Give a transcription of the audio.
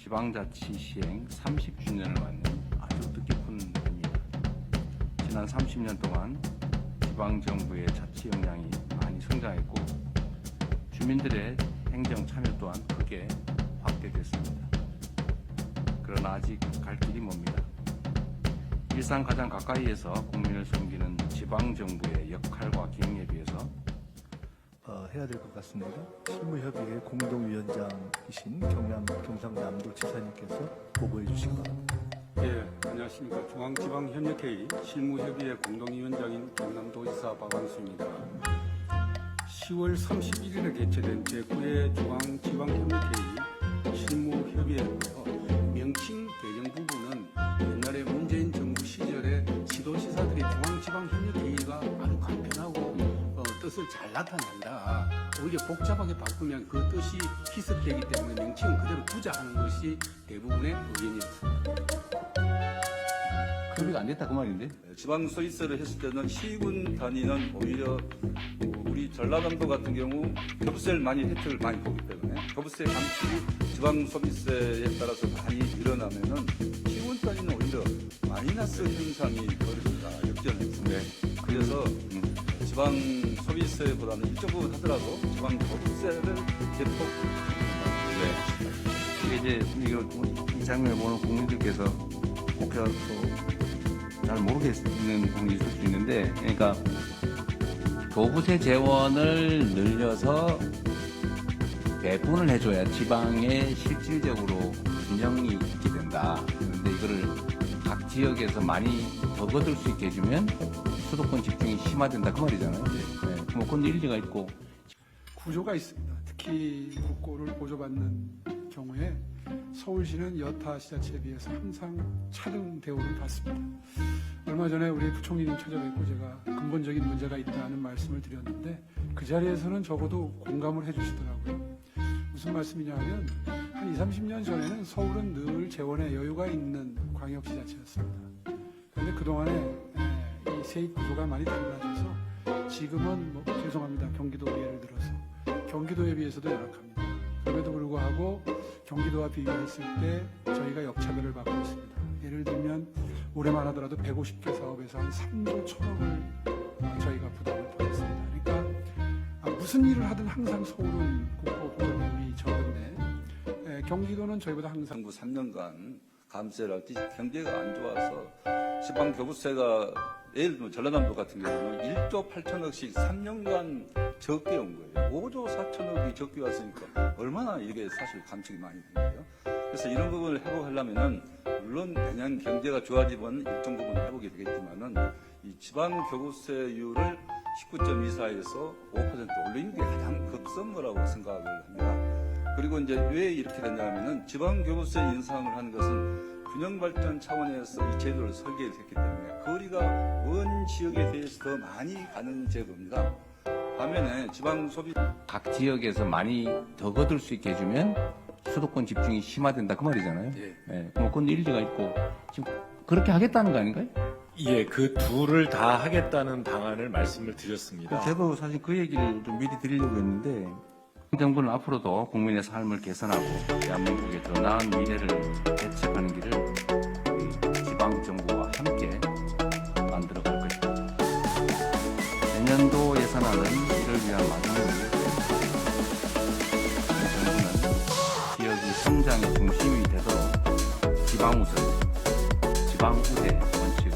지방자치 시행 30주년을 맞는 아주 뜻깊은 해입니다. 지난 30년 동안 지방정부의 자치 역량이 많이 성장했고 주민들의 행정 참여 또한 크게 확대됐습니다. 그러나 아직 갈 길이 멉니다. 일상 가장 가까이에서 국민을 섬기는 지방정부의 역할과 기능에 비해서 해야 될 것 같습니다. 실무협의회 공동위원장이신 경상남도 지사님께서 보고해 주시기 바랍니다. 예, 안녕하십니까. 중앙지방협력회의 실무협의회 공동위원장인 경남도지사 박완수입니다. 10월 31일에 개최된 제9회 중앙지방협력회의 실무협의회고요. 명칭 배경 부분은 옛날에 문재인 정부 시절에 지도시사들이 중앙지방협력회의가 아주 간편하고 뜻을 잘 나타낸다. 오히려 복잡하게 바꾸면 그 뜻이 희석되기 때문에 명칭은 그대로 두자 하는 것이 대부분의 의견이었습니다. 협의가 안 됐다 그 말인데? 지방 서비스를 했을 때는 시군 단위는 오히려 우리 전라남도 같은 경우 교부세를 많이 혜택을 많이 보기 때문에 교부세 감축이 지방 서비스에 따라서 많이 일어나면은 시군 단위는 오히려 마이너스 현상이 벌어진다 역전했습니다. 네. 그래서 지방 서비스보다는 일정 부분 하더라도 지방 교부세를 대폭 네. 이게 이제 이 장면을 보는 국민들께서 혹여 잘 모르겠는 부분이 있을 수 있는데, 그러니까 교부세 재원을 늘려서 배분을 해줘야 지방에 실질적으로 균형이 있게 된다. 그런데 이거를 각 지역에서 많이 더 거둘 수 있게 해주면 수도권 집중이 심화된다 그 말이잖아요. 네. 뭐 그건 일리가 있고. 구조가 있습니다. 특히 국고를 보조받는 경우에 서울시는 여타 시자체에 비해서 항상 차등 대우를 받습니다. 얼마 전에 우리 부총리님 찾아뵙고 제가 근본적인 문제가 있다는 말씀을 드렸는데 그 자리에서는 적어도 공감을 해주시더라고요. 무슨 말씀이냐면 한 20, 30년 전에는 서울은 늘 재원에 여유가 있는 광역시자체였습니다. 그런데 그동안에 이 세입 구조가 많이 달라져서 지금은 죄송합니다. 경기도 예를 들어서 경기도에 비해서도 열악합니다. 그럼에도 불구하고 경기도와 비교했을 때 저희가 역차별을 받고 있습니다. 예를 들면 올해만 하더라도 150개 사업에서 한 3조 1천억을 저희가 부담을 받았습니다. 그러니까 무슨 일을 하든 항상 서울은 국고 보조금이 적은데 경기도는 저희보다 항상 정부 3년간 감세를 할 때 경제가 안 좋아서 지방 교부세가 예를 들면 전라남도 같은 경우는 1조 8천억씩 3년간 적게 온 거예요. 5조 4천억이 적게 왔으니까 얼마나 이게 사실 감축이 많이 된 거예요. 그래서 이런 부분을 회복하려면은 물론 내년 경제가 좋아지면 일정 부분 회복이 되겠지만은 이 지방 교부세율을 19.24에서 5% 올리는 게 가장 급선무라고 생각을 합니다. 그리고 이제 왜 이렇게 됐냐면은 지방 교부세 인상을 하는 것은 균형 발전 차원에서 이 제도를 설계했기 때문에 거리가 먼 지역에 대해서 더 많이 가는 제도입니다. 반면에 지방 소비 각 지역에서 많이 더 거둘 수 있게 해주면 수도권 집중이 심화된다 그 말이잖아요. 예. 네. 뭐 그건 일리가 있고 지금 그렇게 하겠다는 거 아닌가요? 예, 그 둘을 다 하겠다는 방안을 말씀을 드렸습니다. 저도 사실 그 얘기를 좀 미리 드리려고 했는데 정부는 앞으로도 국민의 삶을 개선하고 대한민국의 더 나은 미래를 대책하는 길을 지방 정부와 함께 만들어갈 것입니다. 내년도 예산안은 이를 위한 마련을 정부는 지역이 성장의 중심이 되도록 지방 우선, 지방 우대 원칙을